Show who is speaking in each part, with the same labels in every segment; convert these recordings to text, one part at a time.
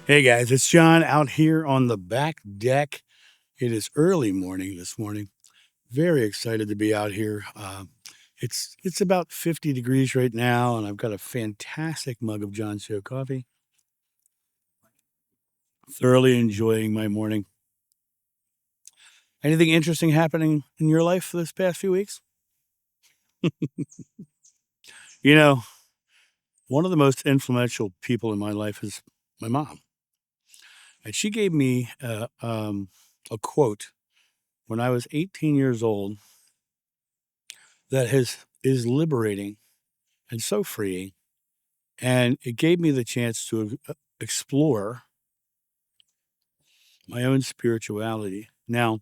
Speaker 1: Hey guys, it's John out here on the back deck. It is early morning this morning. Very excited to be out here. It's about 50 degrees right now, and I've got a fantastic mug of John Show coffee. Thoroughly enjoying my morning. Anything interesting happening in your life this past few weeks? You know, one of the most influential people in my life is my mom, and she gave me a quote when I was 18 years old that is liberating and so freeing. And it gave me the chance to explore my own spirituality. Now,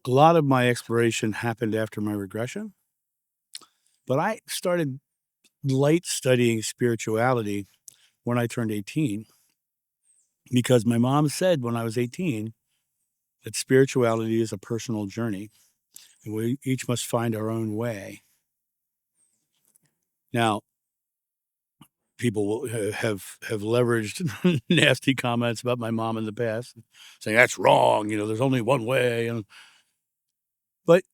Speaker 1: a lot of my exploration happened after my regression, but I started light studying spirituality when I turned 18 because my mom said when I was 18 that spirituality is a personal journey and we each must find our own way. Now, people will have leveraged nasty comments about my mom in the past, saying that's wrong. There's only one way. But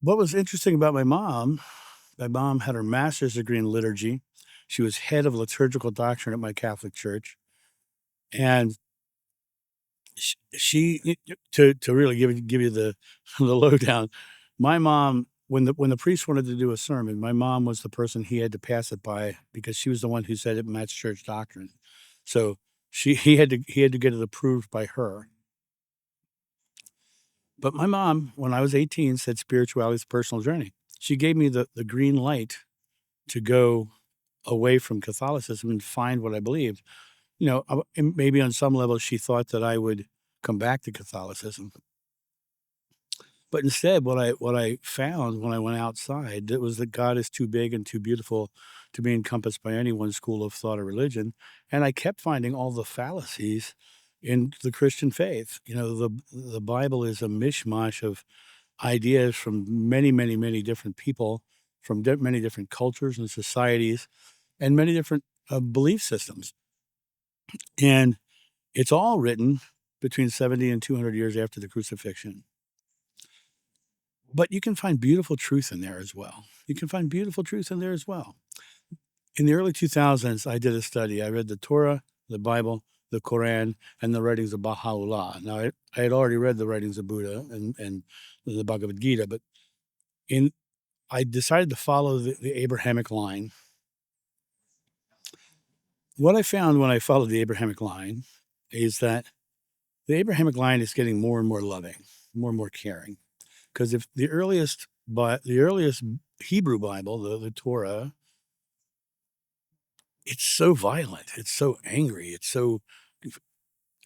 Speaker 1: what was interesting about my mom had her master's degree in liturgy. She was head of liturgical doctrine at my Catholic church, and she to really give you the the lowdown. My mom, when the priest wanted to do a sermon, my mom was the person he had to pass it by because she was the one who said it matched church doctrine. So he had to get it approved by her. But my mom, when I was 18, said spirituality is a personal journey. She gave me the green light to go away from Catholicism and find what I believed. And maybe on some level she thought that I would come back to Catholicism. But instead, what I found when I went outside, it was that God is too big and too beautiful to be encompassed by any one school of thought or religion. And I kept finding all the fallacies in the Christian faith. The Bible is a mishmash of ideas from many, many, many different people, from many different cultures and societies, and many different belief systems. And it's all written between 70 and 200 years after the crucifixion. But you can find beautiful truth in there as well. You can find beautiful truth in there as well. In the early 2000s, I did a study. I read the Torah, the Bible, the Quran, and the writings of Baha'u'llah. Now, I had already read the writings of Buddha and the Bhagavad Gita, but in I decided to follow the Abrahamic line. What I found when I followed the Abrahamic line is that the Abrahamic line is getting more and more loving, more and more caring. Because if the earliest Hebrew Bible, the Torah, it's so violent, it's so angry, it's so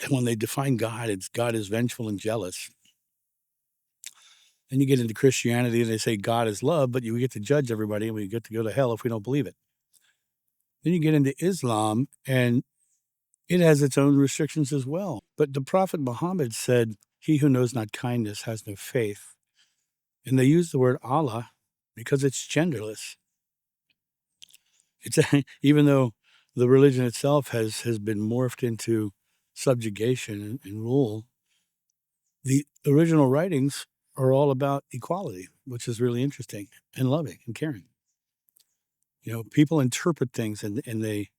Speaker 1: when they define God, it's God is vengeful and jealous. Then you get into Christianity and they say God is love, but we get to judge everybody and we get to go to hell if we don't believe it. Then you get into Islam and it has its own restrictions as well. But the Prophet Muhammad said, "He who knows not kindness has no faith." And they use the word Allah because it's genderless. It's even though the religion itself has been morphed into subjugation and rule, the original writings are all about equality, which is really interesting and loving and caring. People interpret things and they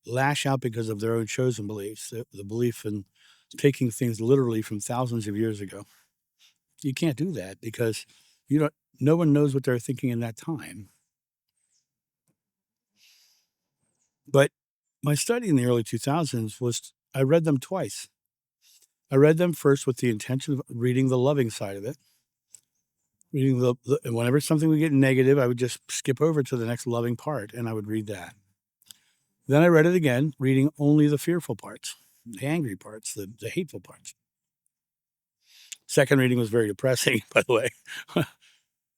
Speaker 1: lash out because of their own chosen beliefs, the belief in taking things literally from thousands of years ago. You can't do that because you don't. No one knows what they're thinking in that time. But my study in the early 2000s was I read them twice. I read them first with the intention of reading the loving side of it. Reading and whenever something would get negative, I would just skip over to the next loving part and I would read that. Then I read it again, reading only the fearful parts, the angry parts, the hateful parts. Second reading was very depressing, by the way. But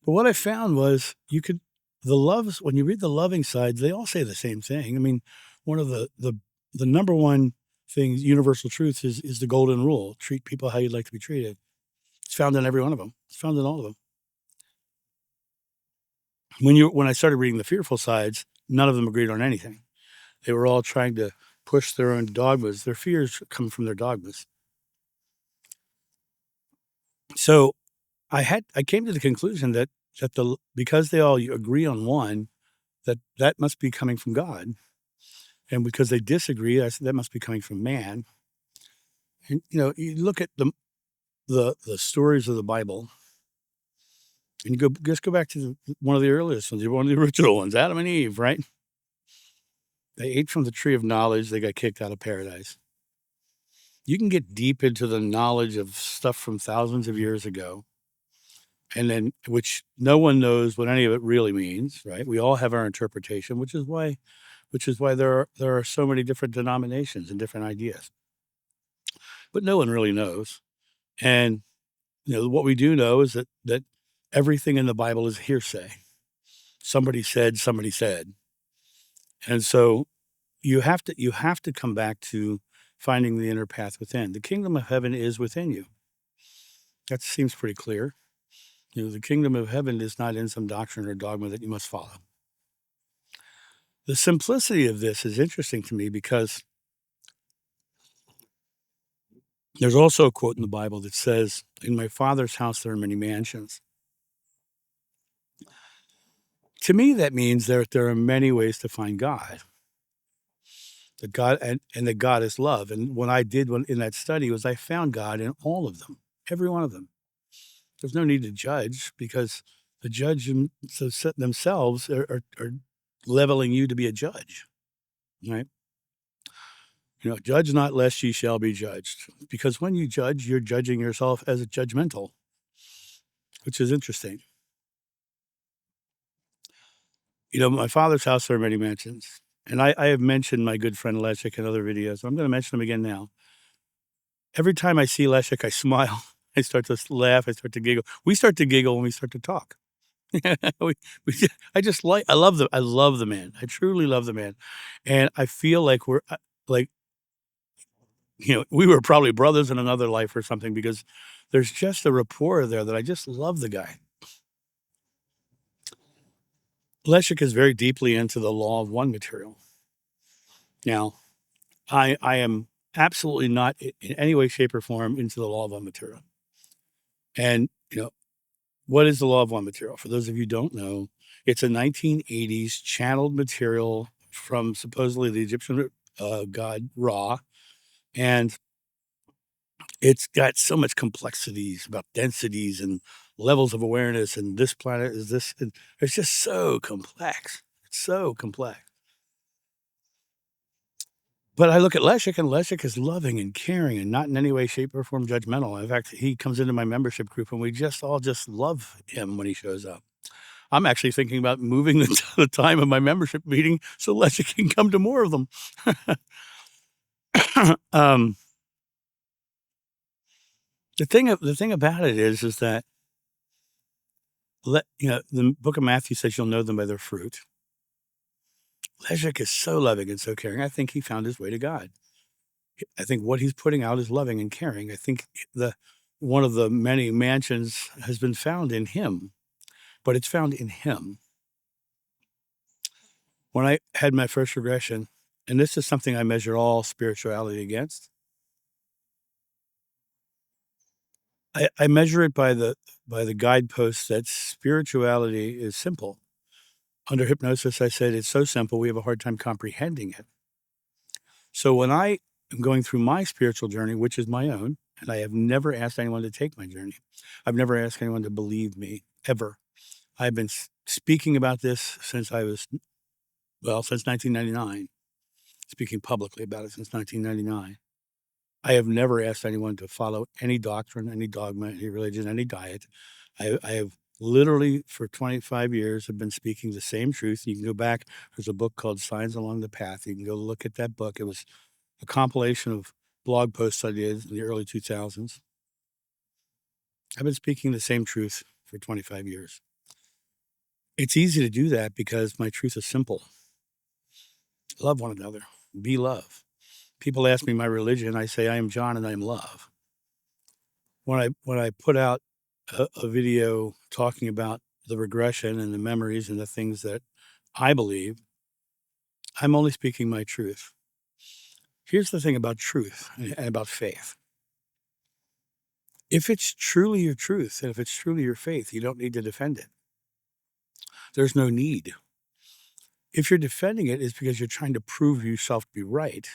Speaker 1: what I found was when you read the loving sides, they all say the same thing. I mean, one of the number one thing, universal truth is the golden rule: treat people how you'd like to be treated. It's found in every one of them. It's found in all of them. When I started reading the fearful sides, none of them agreed on anything. They were all trying to push their own dogmas. Their fears come from their dogmas. So I came to the conclusion that because they all agree on one, that must be coming from God, and because they disagree, that must be coming from man. And you look at the stories of the Bible, and you just go back to one of the earliest ones, one of the original ones, Adam and Eve, right? They ate from the tree of knowledge. They got kicked out of paradise. You can get deep into the knowledge of stuff from thousands of years ago, and then which no one knows what any of it really means, right? We all have our interpretation, which is why there are so many different denominations and different ideas. But no one really knows. And what we do know is that everything in the Bible is hearsay. Somebody said, somebody said. And so you have to come back to finding the inner path within. The kingdom of heaven is within you. That seems pretty clear. The kingdom of heaven is not in some doctrine or dogma that you must follow. The simplicity of this is interesting to me because there's also a quote in the Bible that says, "In my Father's house there are many mansions." To me, that means there are many ways to find God. That God and that God is love. And what I did in that study was I found God in all of them, every one of them. There's no need to judge because the judge themselves are leveling you to be a judge, right? Judge not lest ye shall be judged. Because when you judge, you're judging yourself as a judgmental, which is interesting. My Father's house there are many mansions. And I have mentioned my good friend Leszek in other videos. I'm going to mention him again now. Every time I see Leszek, I smile. I start to laugh. I start to giggle. We start to giggle when we start to talk. I love the man. I truly love the man. And I feel like we're like, we were probably brothers in another life or something because there's just a rapport there that I just love the guy. Leszek is very deeply into the law of one material. Now, I am absolutely not in any way, shape, or form into the law of one material. And, what is the law of one material? For those of you who don't know, it's a 1980s channeled material from supposedly the Egyptian god Ra. And it's got so much complexities about densities and levels of awareness. And this planet is this. And it's just so complex. It's so complex. But I look at Leszek, and Leszek is loving and caring and not in any way, shape, or form judgmental. In fact, he comes into my membership group, and we just all love him when he shows up. I'm actually thinking about moving the time of my membership meeting so Leszek can come to more of them. The thing about it is that the book of Matthew says you'll know them by their fruit. Leszek is so loving and so caring. I think he found his way to God. I think what he's putting out is loving and caring. I think one of the many mansions has been found in him, but it's found in him. When I had my first regression, and this is something I measure all spirituality against, I measure it by the guidepost that spirituality is simple. Under hypnosis, I said it's so simple we have a hard time comprehending it. So when I am going through my spiritual journey, which is my own, and I have never asked anyone to take my journey, I've never asked anyone to believe me ever. I've been speaking about this since 1999. Speaking publicly about it since 1999. I have never asked anyone to follow any doctrine, any dogma, any religion, any diet. I have literally for 25 years have been speaking the same truth. You can go back. There's a book called Signs Along the Path. You can go look at that book. It was a compilation of blog posts I did in the early 2000s. I've been speaking the same truth for 25 years. It's easy to do that because my truth is simple. Love one another. Be love. People ask me my religion. I say I am John and I am love. When I put out a video talking about the regression and the memories and the things that I believe, I'm only speaking my truth. Here's the thing about truth and about faith. If it's truly your truth and if it's truly your faith, you don't need to defend it. There's no need. If you're defending it, it's because you're trying to prove yourself to be right.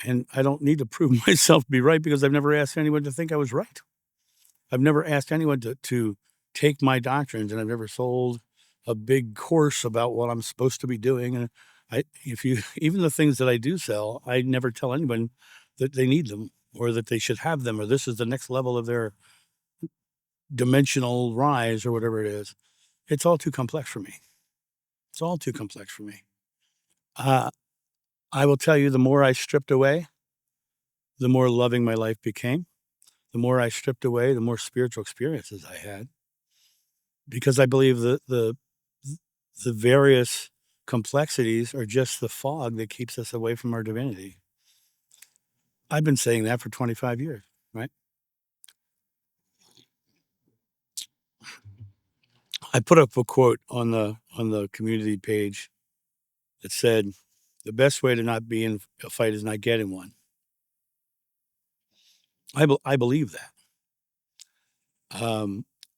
Speaker 1: And I don't need to prove myself to be right because I've never asked anyone to think I was right. I've never asked anyone to take my doctrines, and I've never sold a big course about what I'm supposed to be doing. And even the things that I do sell, I never tell anyone that they need them or that they should have them or this is the next level of their dimensional rise or whatever it is. It's all too complex for me. It's all too complex for me. I will tell you, the more I stripped away, the more loving my life became. The more I stripped away, the more spiritual experiences I had. Because I believe the various complexities are just the fog that keeps us away from our divinity. I've been saying that for 25 years, right? I put up a quote on the community page that said, "The best way to not be in a fight is not get in one." I believe that.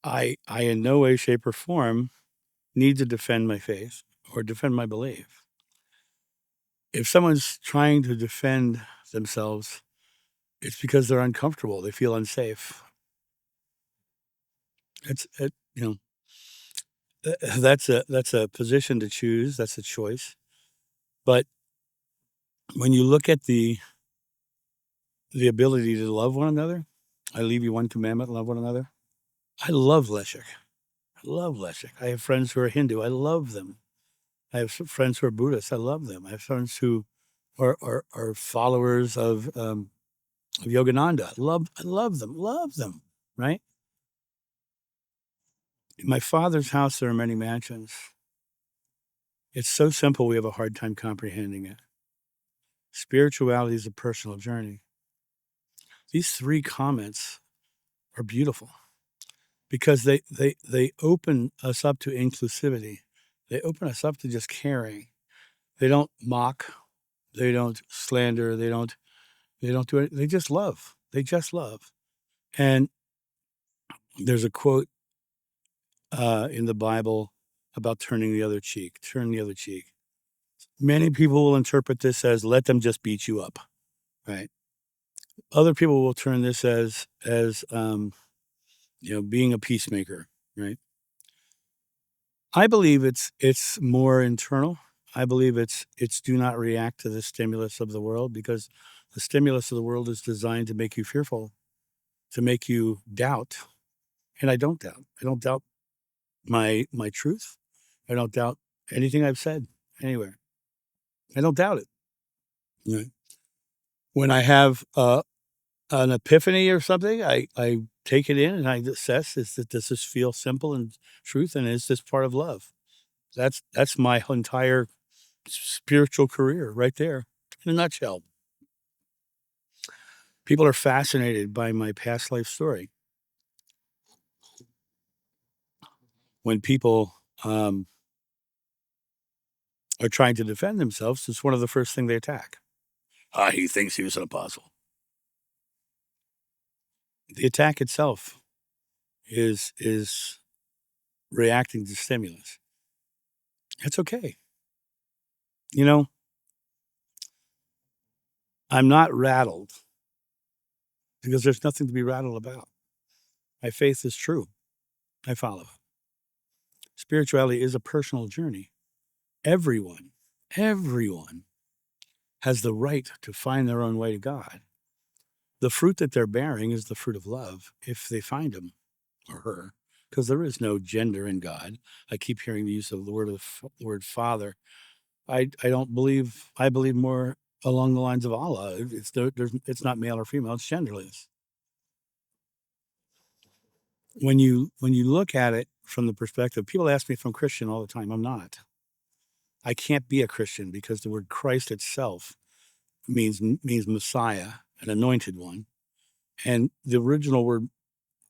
Speaker 1: I in no way, shape, or form need to defend my faith or defend my belief. If someone's trying to defend themselves, it's because they're uncomfortable. They feel unsafe. You know, that's a position to choose. That's a choice. But when you look at the ability to love one another, I leave you one commandment: love one another. I love Leshek. I love Leshek. I have friends who are Hindu. I love them. I have friends who are Buddhist. I love them. I have friends who are followers of Yogananda. I love them. Love them. Right? In my father's house, there are many mansions. It's so simple, we have a hard time comprehending it. Spirituality is a personal journey. These three comments are beautiful because they open us up to inclusivity. They open us up to just caring. They don't mock. They don't slander. They don't do it. They just love. They just love. And there's a quote in the Bible about turning the other cheek. Turn the other cheek. Many people will interpret this as let them just beat you up, right? Other people will turn this as being a peacemaker, right? I believe it's more internal. I believe it's do not react to the stimulus of the world because the stimulus of the world is designed to make you fearful, to make you doubt. And I don't doubt. I don't doubt my truth. I don't doubt anything I've said anywhere. I don't doubt it. Right? When I have an epiphany or something, I take it in and I assess does this feel simple and truth, and is this part of love? That's my entire spiritual career right there in a nutshell. People are fascinated by my past life story. When people are trying to defend themselves, it's one of the first things they attack. Ah, he thinks he was an apostle. The attack itself is reacting to stimulus. It's okay. You know, I'm not rattled because there's nothing to be rattled about. My faith is true. I follow it. Spirituality is a personal journey. Everyone has the right to find their own way to God. The fruit that they're bearing is the fruit of love if they find him or her, because there is no gender in God. I keep hearing the use of the word father. I don't believe, I believe more along the lines of Allah. It's not male or female, it's genderless. When you look at it from the perspective, people ask me if I'm Christian all the time. I'm not. I can't be a Christian because the word Christ itself means Messiah, an anointed one. And the original word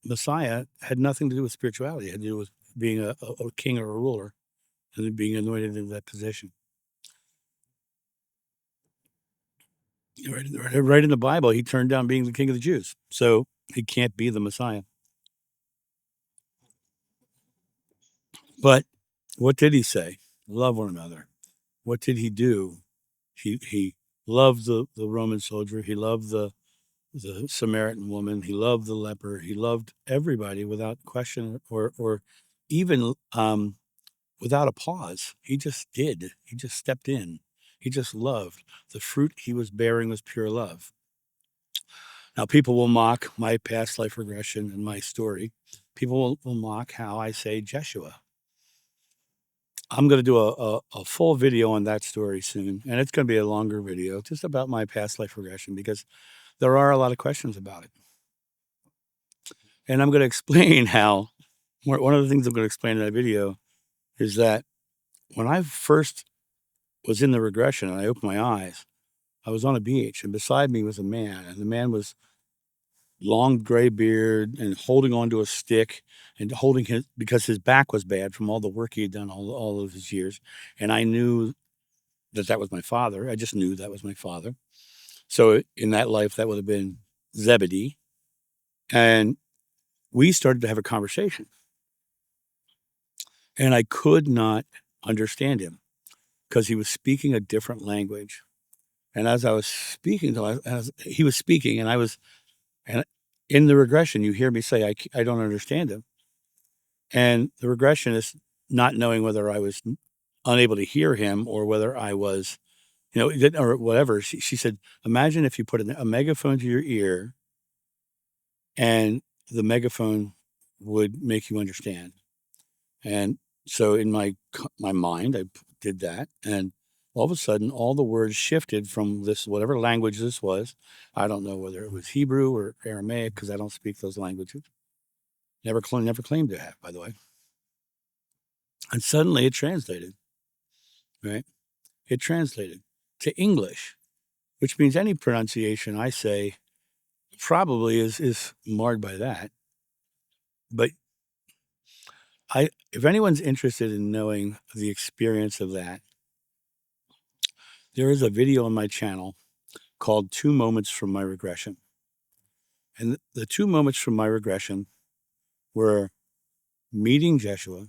Speaker 1: Messiah had nothing to do with spirituality. It had to do with being a king or a ruler and being anointed in that position. Right in the Bible, he turned down being the king of the Jews. So he can't be the Messiah. But what did he say? Love one another. What did he do? He loved the Roman soldier. He loved the Samaritan woman. He loved the leper. He loved everybody without question or even without a pause. He just did. He just stepped in. He just loved. The fruit he was bearing was pure love. Now, people will mock my past life regression and my story. People will mock how I say Jeshua. I'm going to do a full video on that story soon, and it's going to be a longer video just about my past life regression because there are a lot of questions about it. And I'm going to explain how, one of the things I'm going to explain in that video is that when I first was in the regression and I opened my eyes, I was on a beach and beside me was a man, and the man was long gray beard and holding onto a stick and holding his, because his back was bad from all the work he had done all of his years. And I knew that was my father. I just knew that was my father. So in that life, that would have been Zebedee. And we started to have a conversation. And I could not understand him because he was speaking a different language. And as I was speaking to him, he was speaking, and and in the regression, you hear me say, I don't understand him. And the regression is not knowing whether I was unable to hear him or whether I was, or whatever. She said, imagine if you put a megaphone to your ear and the megaphone would make you understand. And so in my mind, I did that. And all of a sudden, all the words shifted from this, whatever language this was. I don't know whether it was Hebrew or Aramaic because I don't speak those languages. Never claimed to have, by the way. And suddenly it translated, right? It translated to English, which means any pronunciation I say probably is marred by that. But if anyone's interested in knowing the experience of that, there is a video on my channel called 2 Moments from My Regression. And the 2 moments from my regression were meeting Jeshua,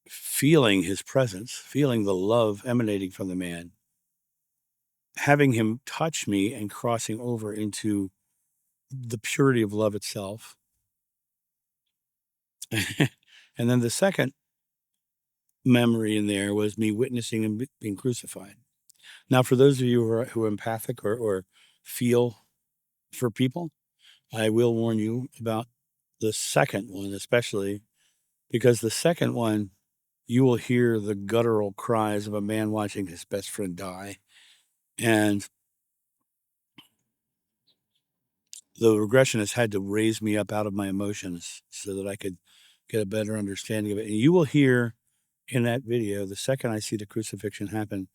Speaker 1: feeling his presence, feeling the love emanating from the man, having him touch me and crossing over into the purity of love itself. And then the second memory in there was me witnessing him being crucified. Now, for those of you who are empathic or feel for people, I will warn you about the second one, especially because the second one, you will hear the guttural cries of a man watching his best friend die. And the regression has had to raise me up out of my emotions so that I could get a better understanding of it. And you will hear in that video, the second I see the crucifixion happen,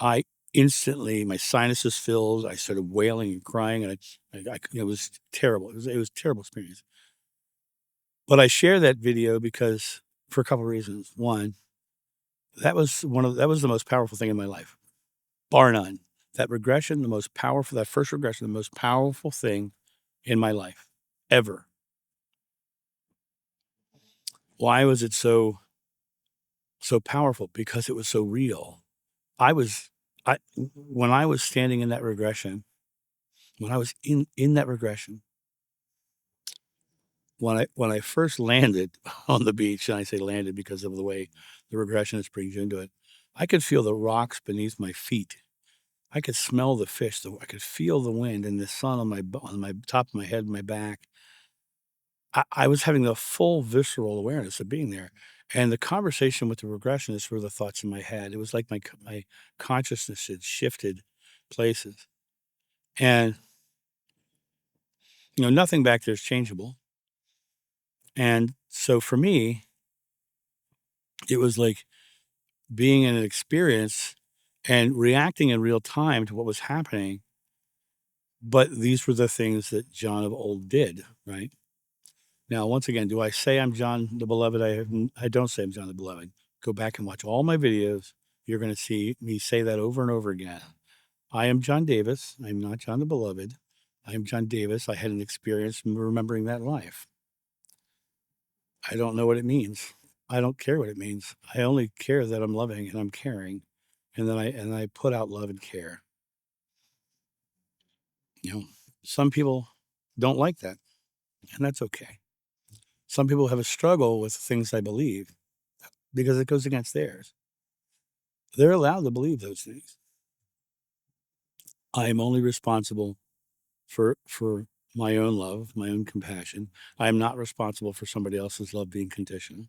Speaker 1: I instantly, my sinuses filled. I started wailing and crying, and it was terrible. It was a terrible experience. But I share that video because for a couple of reasons. One, that was the most powerful thing in my life, bar none. That regression, that first regression, the most powerful thing in my life ever. Why was it so powerful? Because it was so real. When I was standing in that regression, when I was in that regression, when I first landed on the beach, and I say landed because of the way the regressionist brings you into it, I could feel the rocks beneath my feet. I could smell the fish. I could feel the wind and the sun on my top of my head, my back. I was having the full visceral awareness of being there. And the conversation with the regressionist were the thoughts in my head. It was like my consciousness had shifted places. And, nothing back there is changeable. And so for me, it was like being in an experience and reacting in real time to what was happening. But these were the things that John of old did, right? Now, once again, do I say I'm John the Beloved? I don't say I'm John the Beloved. Go back and watch all my videos. You're going to see me say that over and over again. I am John Davis. I'm not John the Beloved. I am John Davis. I had an experience remembering that life. I don't know what it means. I don't care what it means. I only care that I'm loving and I'm caring, and then I put out love and care. You know, some people don't like that, and that's okay. Some people have a struggle with things I believe because it goes against theirs. They're allowed to believe those things. I am only responsible for my own love, my own compassion. I am not responsible for somebody else's love being conditional.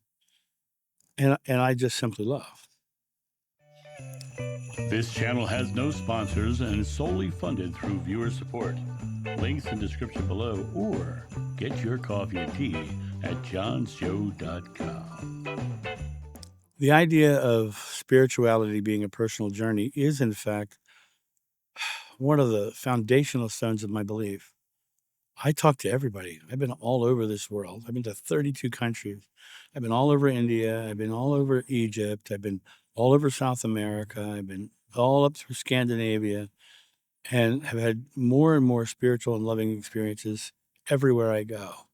Speaker 1: And I just simply love.
Speaker 2: This channel has no sponsors and is solely funded through viewer support. Links in description below, or get your coffee and tea at johnshow.com.
Speaker 1: The idea of spirituality being a personal journey is, in fact, one of the foundational stones of my belief. I talk to everybody. I've been all over this world. I've been to 32 countries. I've been all over India. I've been all over Egypt. I've been all over South America. I've been all up through Scandinavia and have had more and more spiritual and loving experiences everywhere I go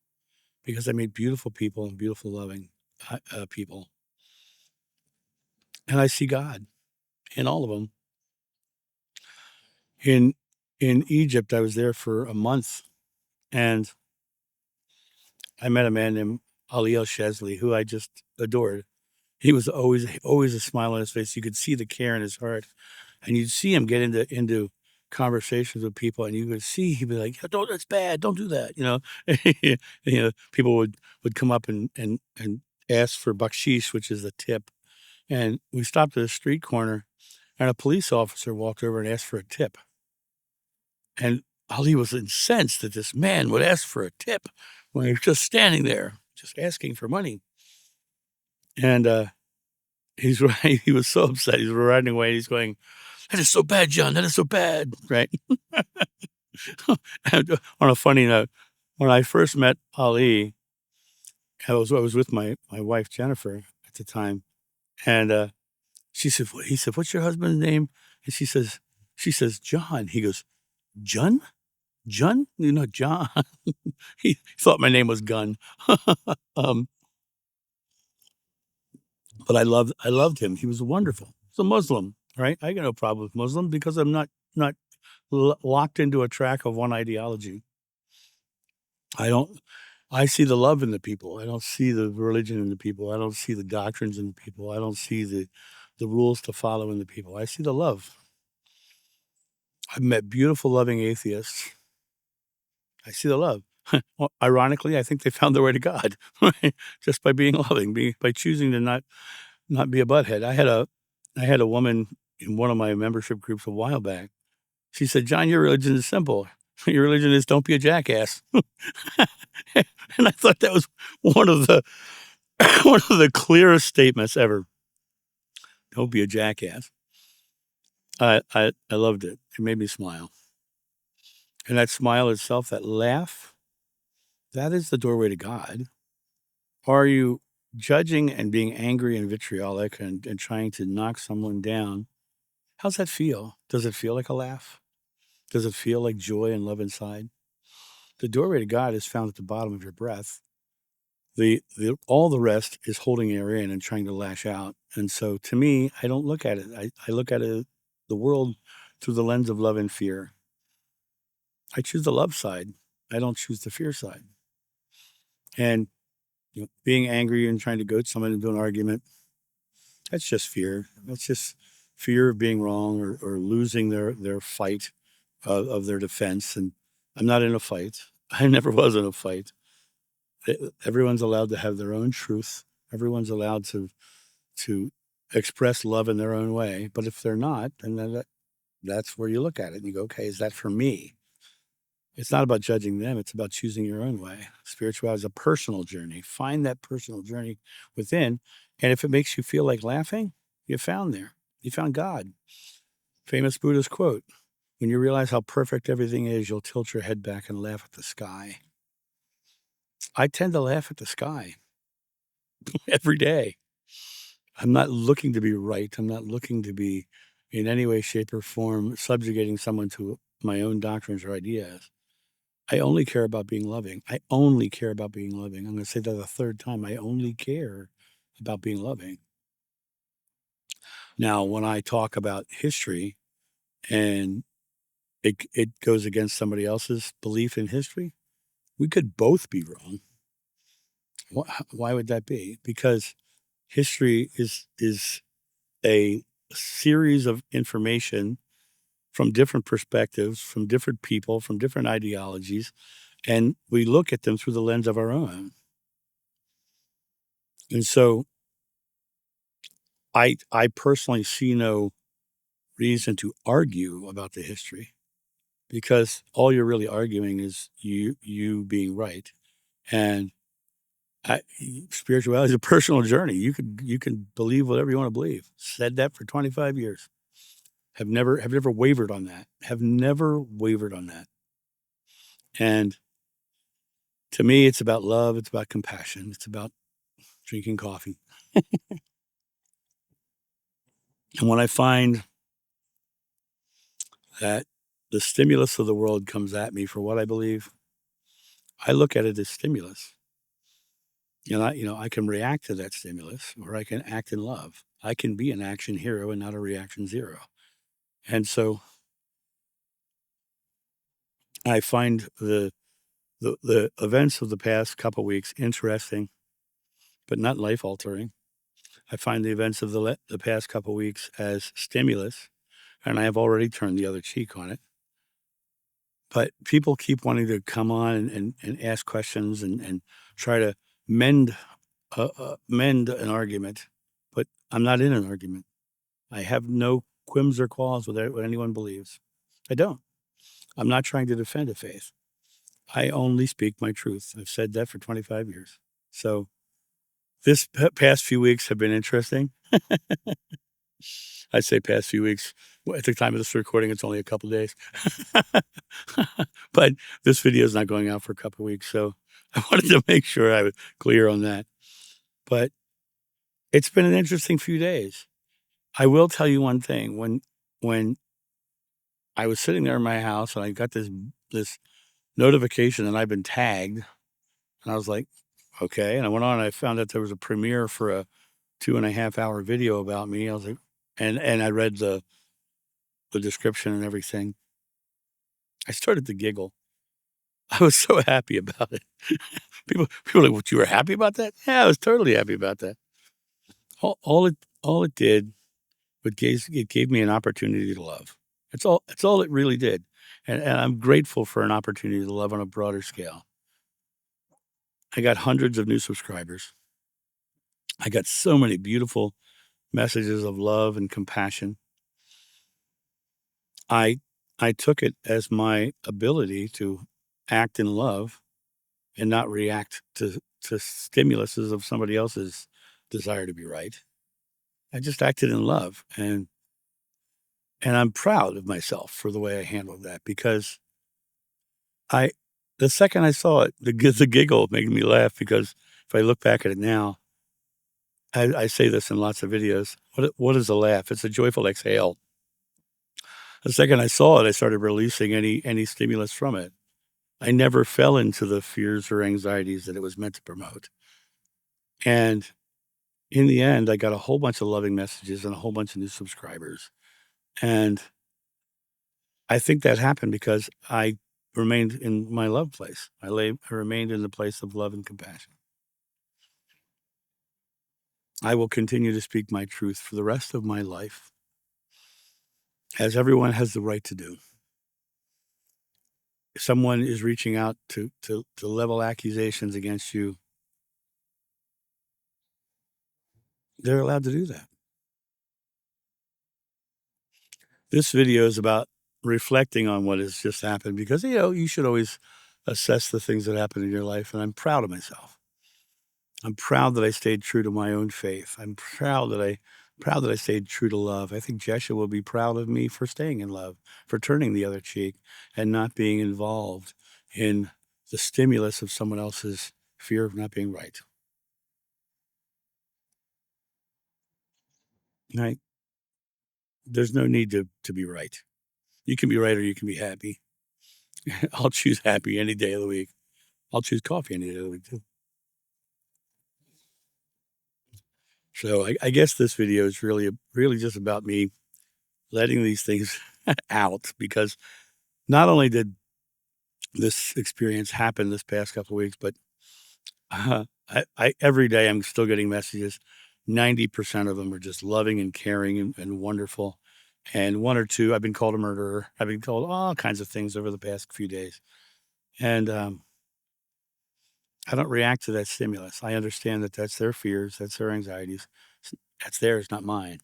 Speaker 1: because I meet beautiful people and beautiful, loving people. And I see God in all of them. In Egypt, I was there for a month, and I met a man named Ali El Shazli, who I just adored. He was always a smile on his face. You could see the care in his heart, and you'd see him get into conversations with people, and you could see he'd be like, "Don't, that's bad. Don't do that." People would come up and ask for bakshish, which is a tip. And we stopped at a street corner, and a police officer walked over and asked for a tip. And Ali was incensed that this man would ask for a tip when he was just standing there, just asking for money. And he's right. He was so upset. He's riding away. He's going, "That is so bad, John. That is so bad." Right. And on a funny note, when I first met Ali, I was with my wife Jennifer at the time, and he said, "What's your husband's name?" And she says, "John." He goes, "John? John? John." He thought my name was Gun. um, but I loved him. He was wonderful. He's a Muslim, right? I got no problem with Muslim because I'm not locked into a track of one ideology. I see the love in the people. I don't see the religion in the people. I don't see the doctrines in the people. I don't see the rules to follow in the people. I see the love. I've met beautiful, loving atheists. I see the love. Well, ironically, I think they found their way to God, right? Just by being loving, by choosing to not be a butthead. I had a woman in one of my membership groups a while back. She said, "John, your religion is simple. Your religion is don't be a jackass." And I thought that was one of the one of the clearest statements ever. Don't be a jackass. I loved it. It made me smile. And that smile itself, that laugh, that is the doorway to God. Are you judging and being angry and vitriolic and trying to knock someone down? How's that feel? Does it feel like a laugh? Does it feel like joy and love inside? The doorway to God is found at the bottom of your breath. All the rest is holding air in and trying to lash out. And so to me, I don't look at it. I look at it, the world through the lens of love and fear. I choose the love side. I don't choose the fear side. And being angry and trying to goad someone into an argument, that's just fear. That's just fear of being wrong or losing their fight of their defense. And I'm not in a fight. I never was in a fight. Everyone's allowed to have their own truth. Everyone's allowed to express love in their own way. But if they're not, then that's where you look at it and you go, okay, is that for me? It's not about judging them. It's about choosing your own way. Spirituality is a personal journey. Find that personal journey within. And if it makes you feel like laughing, you found there. You found God. Famous Buddhist quote, "When you realize how perfect everything is, you'll tilt your head back and laugh at the sky." I tend to laugh at the sky every day. I'm not looking to be right. I'm not looking to be in any way, shape, or form subjugating someone to my own doctrines or ideas. I only care about being loving. I only care about being loving. I'm going to say that a third time. I only care about being loving. Now, when I talk about history and it goes against somebody else's belief in history, we could both be wrong. Why would that be? Because history is a series of information from different perspectives, from different people, from different ideologies, and we look at them through the lens of our own. And so I personally see no reason to argue about the history because all you're really arguing is you being right. And spirituality is a personal journey. You can believe whatever you want to believe. Said that for 25 years. Have never wavered on that. Have never wavered on that. And to me, it's about love. It's about compassion. It's about drinking coffee. And when I find that the stimulus of the world comes at me for what I believe, I look at it as stimulus. And I can react to that stimulus or I can act in love. I can be an action hero and not a reaction zero. And so I find the events of the past couple weeks interesting, but not life altering. I find the events of the past couple weeks as stimulus, and I have already turned the other cheek on it. But people keep wanting to come on and ask questions and try to mend mend an argument, but I'm not in an argument. I have no quims or qualms with what anyone believes. I don't. I'm not trying to defend a faith. I only speak my truth. I've said that for 25 years. So this past few weeks have been interesting. I'd say past few weeks. At the time of this recording, it's only a couple days. But this video is not going out for a couple weeks, so I wanted to make sure I was clear on that. But it's been an interesting few days. I will tell you one thing. When I was sitting there in my house and I got this notification that I've been tagged, and I was like, okay. And I went on and I found out there was a premiere for a 2.5 hour video about me. I was like, and I read the description and everything. I started to giggle. I was so happy about it. People were like, "What? You were happy about that?" Yeah, I was totally happy about that. All it did, it gave me an opportunity to love. It's all it really did, and I'm grateful for an opportunity to love on a broader scale. I got hundreds of new subscribers. I got so many beautiful messages of love and compassion. I I took it as my ability to act in love and not react to stimuluses of somebody else's desire to be right. I just acted in love, and I'm proud of myself for the way I handled that because I the second I saw it, the giggle made me laugh because if I look back at it now, I say this in lots of videos. What is a laugh? It's a joyful exhale. The second I saw it, I started releasing any stimulus from it. I never fell into the fears or anxieties that it was meant to promote. And in the end, I got a whole bunch of loving messages and a whole bunch of new subscribers. And I think that happened because I remained in my love place. I remained in the place of love and compassion. I will continue to speak my truth for the rest of my life, as everyone has the right to do. If someone is reaching out to level accusations against you, they're allowed to do that. This video is about reflecting on what has just happened because, you should always assess the things that happen in your life, and I'm proud of myself. I'm proud that I stayed true to my own faith. I'm proud that I stayed true to love. I think Jesha will be proud of me for staying in love, for turning the other cheek and not being involved in the stimulus of someone else's fear of not being right. Right? there's no need to be right. You can be right or you can be happy. I'll choose happy any day of the week. I'll choose coffee any day of the week too. So I guess this video is really just about me letting these things out, because not only did this experience happen this past couple of weeks, but I every day I'm still getting messages. 90% of them are just loving and caring and wonderful. And one or two, I've been called a murderer. I've been called all kinds of things over the past few days. And I don't react to that stimulus. I understand that that's their fears, that's their anxieties. That's theirs, not mine.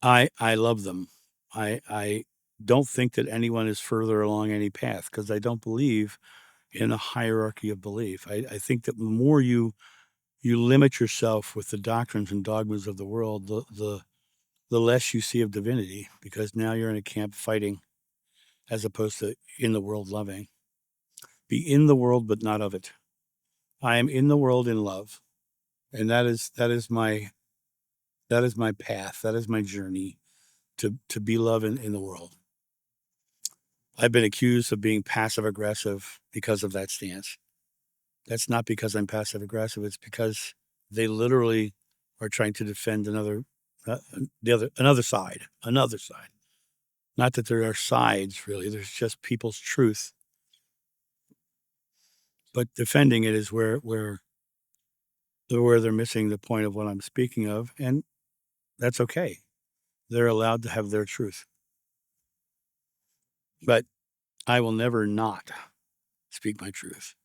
Speaker 1: I love them. I don't think that anyone is further along any path, because I don't believe in a hierarchy of belief. I think that the more you limit yourself with the doctrines and dogmas of the world, the less you see of divinity, because now you're in a camp fighting as opposed to in the world loving. Be in the world, but not of it. I am in the world in love, and that is my path. That is my journey to be love in the world. I've been accused of being passive aggressive because of that stance. That's not because I'm passive aggressive. It's because they literally are trying to defend another side. Not that there are sides, really. There's just people's truth. But defending it is where they're missing the point of what I'm speaking of, and that's okay. They're allowed to have their truth. But I will never not speak my truth.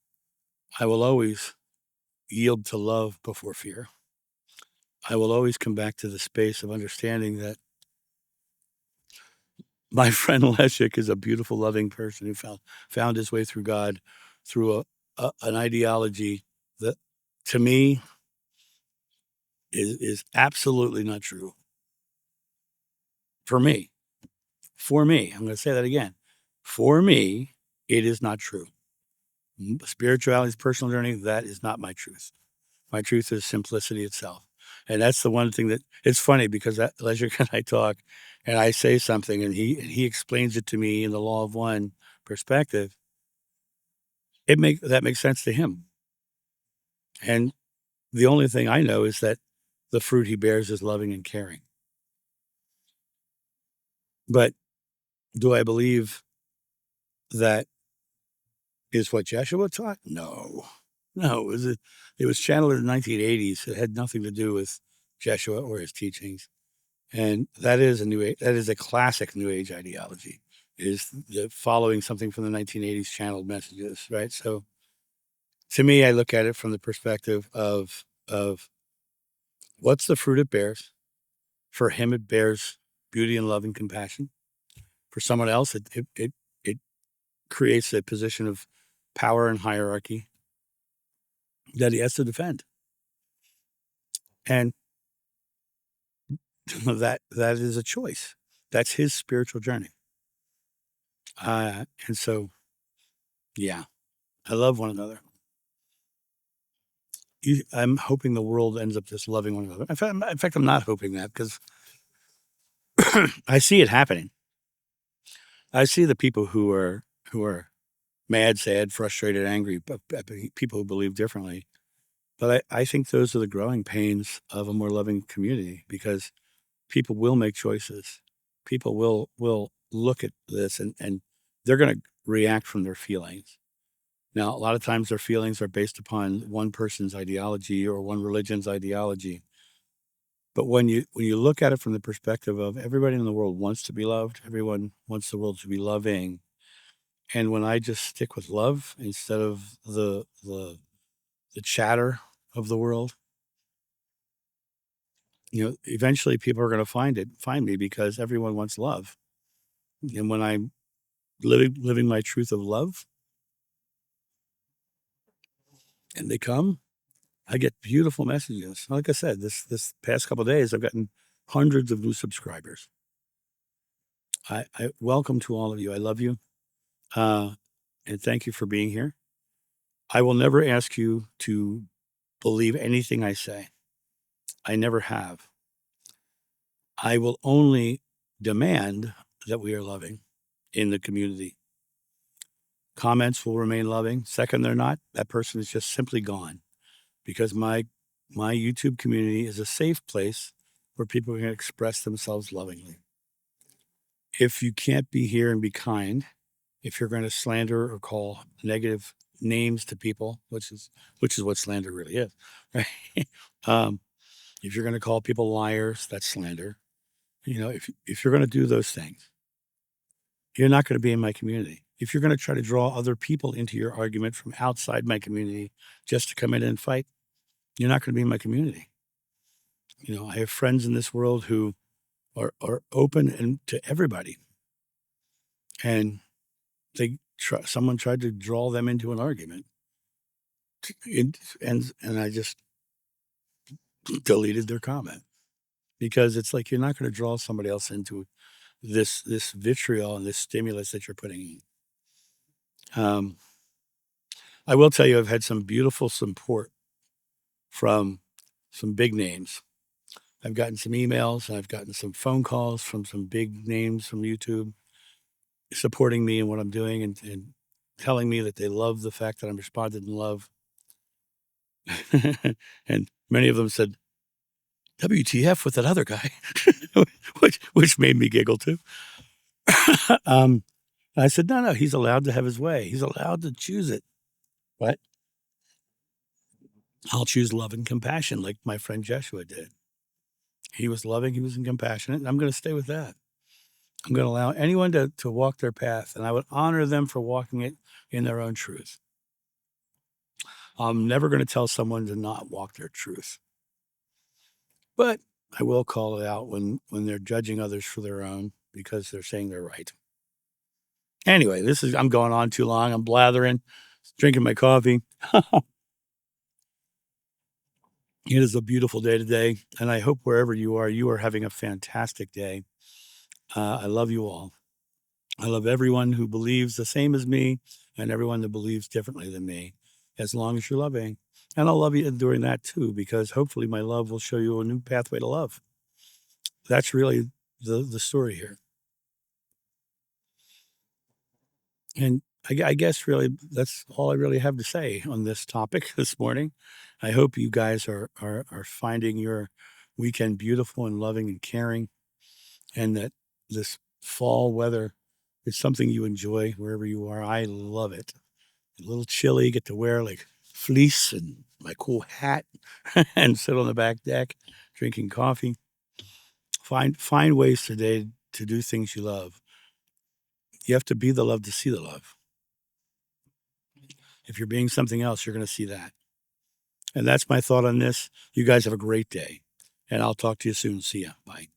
Speaker 1: I will always yield to love before fear. I will always come back to the space of understanding that my friend Leszek is a beautiful, loving person who found his way through God through an ideology that, to me, is absolutely not true. For me, I'm going to say that again. For me, it is not true. Spirituality's personal journey, that is not my truth. My truth is simplicity itself. And that's the one thing that it's funny, because that Leszek and I talk, and I say something, and he explains it to me in the law of one perspective. That makes sense to him. And the only thing I know is that the fruit he bears is loving and caring. But do I believe that is what Jeshua taught? No. No, it was channeled in the 1980s. It had nothing to do with Jeshua or his teachings. And that is a classic New Age ideology, is the following something from the 1980s channeled messages, right? So to me, I look at it from the perspective of what's the fruit it bears. For him, it bears beauty and love and compassion. For someone else, it creates a position of power and hierarchy that he has to defend. And that is a choice. That's his spiritual journey. And so, yeah, I love one another. I'm hoping the world ends up just loving one another. In fact, I'm not hoping that, because I see it happening. I see the people who are mad, sad, frustrated, angry, people who believe differently. But I think those are the growing pains of a more loving community, because people will make choices. People will look at this, and they're going to react from their feelings. Now, a lot of times their feelings are based upon one person's ideology or one religion's ideology. But when you look at it from the perspective of everybody in the world wants to be loved, everyone wants the world to be loving, and when I just stick with love instead of the chatter of the world, eventually people are going to find me, because everyone wants love. And when I'm living my truth of love, and they come, I get beautiful messages. Like I said, this past couple of days, I've gotten hundreds of new subscribers. I welcome to all of you. I love you, and thank you for being here. I will never ask you to believe anything I say. I never have. I will only demand that we are loving in the community. Comments will remain loving. Second, they're not. That person is just simply gone, because my YouTube community is a safe place where people can express themselves lovingly. If you can't be here and be kind, if you're going to slander or call negative names to people, which is what slander really is, right? um, if you're going to call people liars, that's slander. If you're going to do those things, you're not going to be in my community. If you're going to try to draw other people into your argument from outside my community just to come in and fight, you're not going to be in my community. I have friends in this world who are open and to everybody, and someone tried to draw them into an argument, and I just deleted their comment, because it's like, you're not going to draw somebody else into this vitriol and this stimulus that you're putting in. I will tell you, I've had some beautiful support from some big names. I've gotten some emails, and I've gotten some phone calls from some big names from YouTube supporting me and what I'm doing, and telling me that they love the fact that I'm responded in love. And many of them said, WTF with that other guy, which made me giggle too. I said, no, he's allowed to have his way. He's allowed to choose it. But I'll choose love and compassion, like my friend Joshua did. He was loving, he was compassionate, and I'm going to stay with that. I'm going to allow anyone to walk their path, and I would honor them for walking it in their own truth. I'm never going to tell someone to not walk their truth. But I will call it out when they're judging others for their own, because they're saying they're right. Anyway, I'm going on too long. I'm blathering, drinking my coffee. It is a beautiful day today, and I hope wherever you are having a fantastic day. I love you all. I love everyone who believes the same as me, and everyone that believes differently than me, as long as you're loving. And I'll love you during that too, because hopefully my love will show you a new pathway to love. That's really the story here. And I guess really that's all I really have to say on this topic this morning. I hope you guys are finding your weekend beautiful and loving and caring, and that this fall weather is something you enjoy wherever you are. I love it. A little chilly, get to wear like fleece and my cool hat and sit on the back deck drinking coffee. Find ways today to do things you love. You have to be the love to see the love. If you're being something else, you're going to see that. And that's my thought on this. You guys have a great day, and I'll talk to you soon. See ya. Bye.